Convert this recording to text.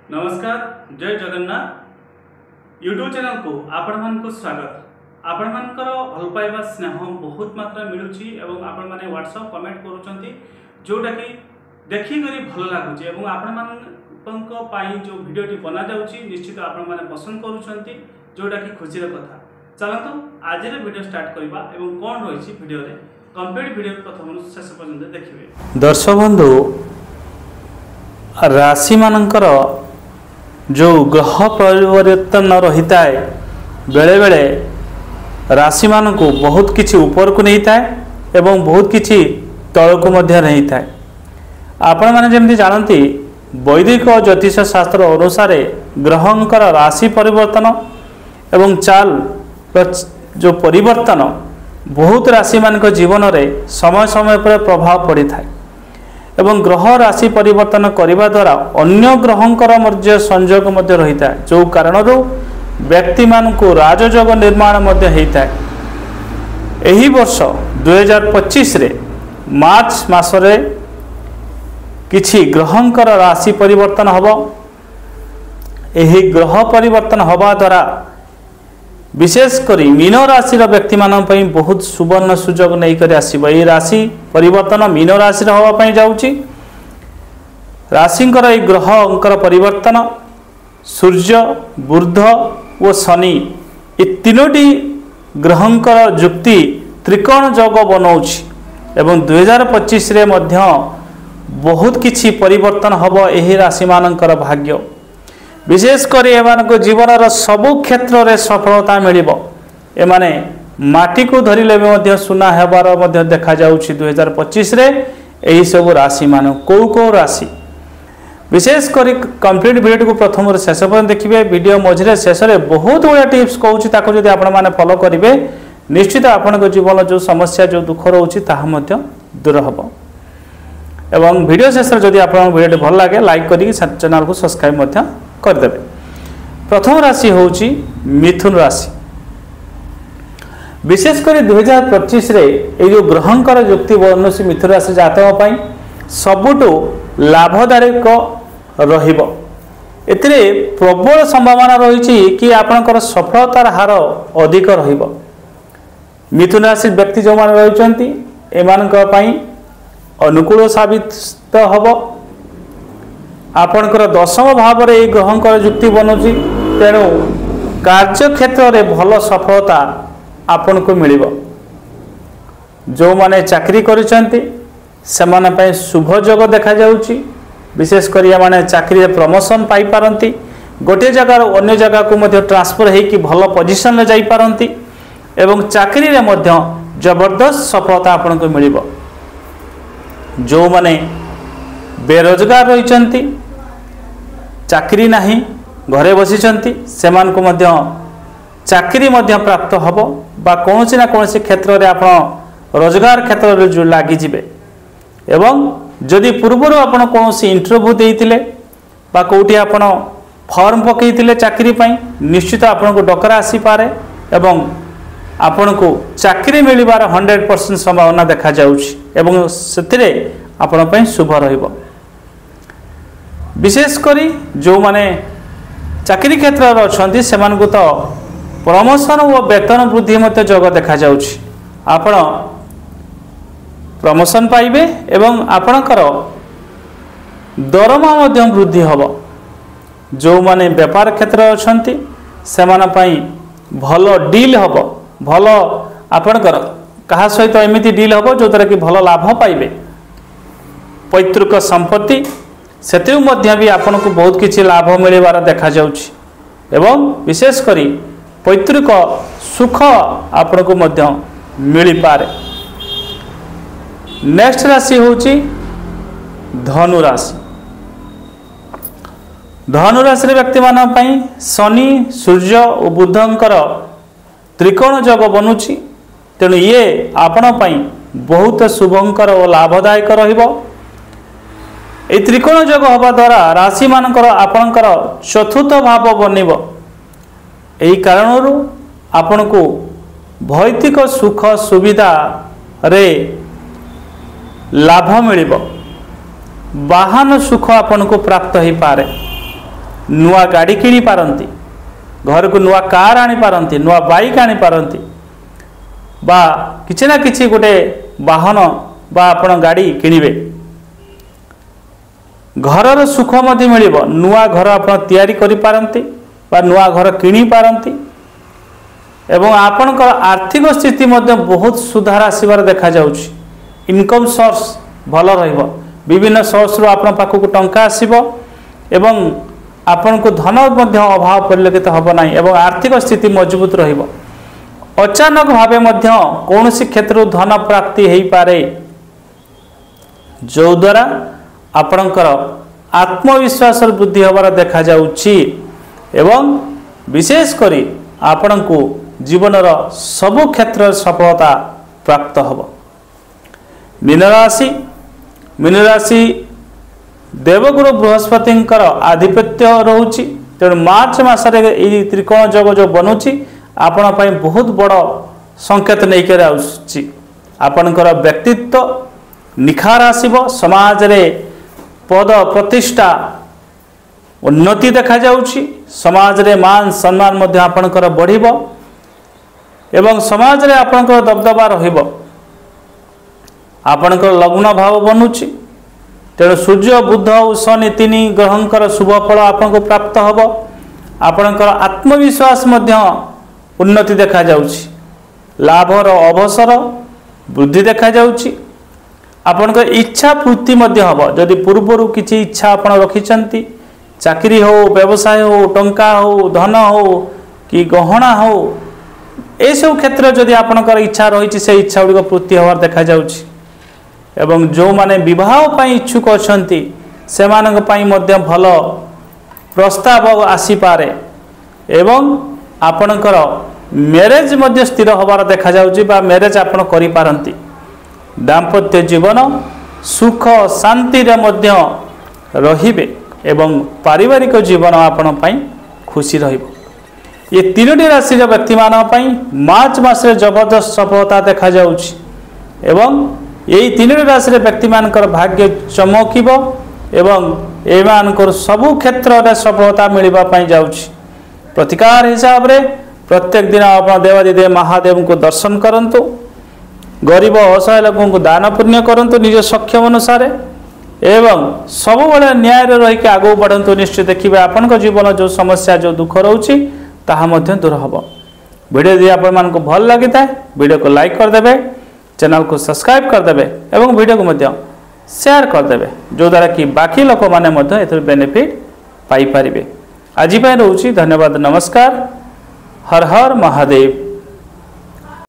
नमस्कार जय Jagannath YouTube channel को आपण मानक स्वागत। आपण मानकर भल पाइबा स्नेह बहुत मात्रा मिलुची एवं आपण माने व्हाट्सएप कमेंट करूचंती जोटा कि देखि करी भल लागुची एवं आपण मानक पाई जो वीडियोटी बना जाउची निश्चित आपण माने पसंद करूचंती जोटा कि खुशी रे कथा। चलंतु आज रे वीडियो स्टार्ट करबा एवं कोन रहिची वीडियो रे कंप्लीट वीडियो प्रथम शेष पर्यंत देखिबे। दर्शक बंधु राशि मानकर जो ग्रह परिवर्तन रही है बेले बेले राशि मान को बहुत किछि ऊपर को नहीं था एवं बहुत किछि तल को मध्य नहीं था। आपण माने जेमति जानती वैदिक ज्योतिष शास्त्र अनुसार ग्रहंकर राशि परिवर्तन एवं चाल जो परिवर्तन बहुत राशि मान जीवन में समय समय पर प्रभाव पड़ी था एवं ग्रह राशि परिवर्तन करने द्वारा अन्य ग्रहंकर मध्य संयोग मध्य रही है जो कारण व्यक्ति मान को राजयोग निर्माण मध्य होता है। एही वर्ष 2025 रे मार्च मासरे किछि ग्रहंकर राशि परिवर्तन हब। एही ग्रह परिवर्तन हवा द्वारा विशेषकर मीन राशि व्यक्ति मान बहुत सुवर्ण सुजोग नहीं कर आसब। ये राशि परिवर्तन मीन राशि हाँपाई जाऊँगी। राशिंकर ये ग्रहंकर परिवर्तन सूर्य बुध और शनि ये तीनोटी ग्रहंकर जुक्ति त्रिकोण योग बनाऊँच एवं 2025 रे मध्य बहुत किछि परिवर्तन हब। यही राशि मानकर भाग्य विशेषकर एमानक जीवन सबु क्षेत्र में सफलता मिलिब। एमाने माटी को धरिले सुना हेबार देखा जाउछि 2025 रे। एही सब राशि मान को राशि विशेषकर कंप्लीट वीडियो को प्रथम शेष पर्यंत देखिए। वीडियो मझे शेष में बहुत गुड़ा टिप्स कहूँ ताको जदि आपण माने फॉलो करेंगे निश्चित आपण जीवन जो समस्या जो दुख रोचे ताहा दूर हम। एवं वीडियो शेष में जदि आपन वीडियो भल लगे लाइक करी चैनल को सब्सक्राइब करदे। प्रथम राशि होची मिथुन राशि। विशेषकर 2025 रे ये जो ग्रहंकर युक्ति बनुसी मिथुन राशि जातक सबुठु लाभदायक रहिबो। एथिरे प्रबल संभावना रही कि आपनकर सफलतार हार अधिक रहिबो। मिथुन राशि व्यक्ति जो मान रहिचंती एमानक पई अनुकूल साबित हबो। आपणकर दशम भाव में ये ग्रहंकर युक्ति बनुची तेणु कार्य क्षेत्र में भल सफलता आपन को मिल। जो माने चाकरी करिसेंती सेमाने पय शुभ योग देखा जाउची। विशेषकर या माने चाकरी प्रमोशन पाई पारंती गोटे जगह अन्य जगह को मध्य ट्रांसफर होकि भल पोजिशन में जाई पारंती एवं चाकरी रे मध्य जबरदस्त सफलता आपन को मिल। जो माने बेरोजगार रहिचंती चाकरी नाही घरे बसिचंती सेमान को मध्य चाकरी मध्य प्राप्त हबो बा कोनोसी ना कोनोसी क्षेत्र रे आपण रोजगार क्षेत्र रे जो लागि जिवे। एवं जदि पूर्वर आपण कोनोसी इंटरव्यू देइतिले बा कोठी आपण फॉर्म पकेइतिले चाकरी पई निश्चित आपण को डकरा आसी पारे एवं आपण को चाकरी मिलिबार 100% संभावना देखा जाउछि एवं सेतिरे आपण पई शुभ रहिबो। विशेषकर जो माने चाकरी क्षेत्र में अच्छा से तो प्रमोशन और वेतन वृद्धि मत जग देखा जाउछि। आपण प्रमोशन पाइबे एवं आपणकर दरमा मध्य वृद्धि हब। जो माने व्यापार क्षेत्र अच्छी से भल डील हब। भल आपणकर कहा सहित एमिति डील हब जो द्वारा कि भल लाभ पाइबे। पैतृक संपत्ति से भी आपन को बहुत किसी लाभ मिलबार देखा जाउछि एवं विशेषकर पैतृक सुख आपन को मध्य मिल पारे। नेक्स्ट राशि होची धनु राशि। धनु राशि व्यक्ति मान पई शनि सूर्य और बुधंकर त्रिकोण योग बनुछि तेणु ये आपण पई बहुत शुभंकर और लाभदायक रहिबो। ये त्रिकोण योग हवा द्वारा राशि मानकर आपणकर चतुर्थ भाव बनिब। यही कारण आपण को भौतिक सुख सुविधा रे लाभ मिलिब। वाहन सुख आपन को प्राप्त हो पारे। नुआ गाड़ी किणी पारती, घर को नुआ कार आनी पारती, नुआ बाइक आनी पारती बा किछि ना किछि गोटे वाहन बा आपण गाड़ी किणिबे। घरर सुख मध्य मिलिबो, नुआ घर आपण तैयारी करि पारंती बा नुआ घर किणी पारंती एवं आपणकर आर्थिक स्थिति मध्य बहुत सुधार आसीबार देखा जाउछि। इनकम सोर्स भल रहिबो, विभिन्न सोर्स रो आपण पाखु को टंका आसीबो एवं आपण को धन मध्य अभाव परिलक्षित हबो नाही एवं आर्थिक स्थिति मजबूत रहिबो। अचानक भावे मध्य कौनसी क्षेत्र धन प्राप्ति हेई पारे, जो द्वारा आपणकर आत्मविश्वास वृद्धि होबार देखा जाउछि एवं विशेष करी आपण को जीवनर सबु क्षेत्र सफलता प्राप्त हब। मीन राशि देवगुरु बृहस्पतिंकर आधिपत्य रोची, तेणु मार्च मासरे यही त्रिकोण जोग जो बनूची आपण पाई बहुत बड़ संकेत नहीं कर आउछि। आपणकर व्यक्तित्व निखार आसीबो, समाज रे पद प्रतिष्ठा उन्नति देखा जाउछि, समाज रे मान सम्मान मध्य आपणकर बढ़िबो एवं समाज रे आपणकर दबदबा रहिबो। आपणकर लग्न भाव बनूची, तेणु सूर्य बुध और शनि तीन ग्रहंकर शुभ फल आपको प्राप्त हब। आपणकर आत्मविश्वास मध्य उन्नति देखा जाउछि, लाभर अवसर वृद्धि देखा जाउछि। आपणकर इच्छा पूर्ति मध्य हब, जदि पूर्वर किछि इच्छा आपण रखिछंती, चाकरी हो, व्यवसाय हो, टंका हो, धन हो कि गहना हो, ए सब क्षेत्र जदि आपणकर इच्छा रही से इच्छा गुड़िक पूर्ति हबार देखा जाउछि। एवं जो माने विवाह पाई इच्छुक अछंती सेमानक पाई मध्य भल प्रस्ताव आसी पारे एवं आपणकर मैरेज मध्य स्थिर हबार देखा जाउछि बा मैरेज आपण करि पारंती। दाम्पत्य जीवन सुख शांति रे मध्य रहिबे एवं पारिवारिक जीवन आपण पाई खुशी रहिबो। ये तीनोटी राशि व्यक्ति मान पाई मार्च मासरे जबरदस्त सफलता देखा जाउछि एवं यही तीनोटी राशि व्यक्ति मानकर भाग्य चमकिब एवं एमानकर सबु क्षेत्र में सफलता मिलवा पाई जाउछि। प्रतिकार हिसाब रे प्रत्येक दिन आप देवादी देव महादेव को दर्शन करंतु, गरीब असहाय लोगों को दान पुण्य करंतु निज सक्षम अनुसार एवं सब बड़े न्याय रही आगू बढ़ंतु। निश्चित देखिए आपन जीवन जो समस्या जो दुख रोचे ताहा मध्य दूर हम। वीडियो यदि आपण को भल लगी था वीडियो को लाइक करदे, चैनल को सब्सक्राइब करदे एवं वीडियो को मध्य शेयर करदे, जो द्वारा कि बाकी लोक माने मध्य एथर बेनिफिट पाई पारिबे। आज रोची धन्यवाद, नमस्कार, हर हर महादेव।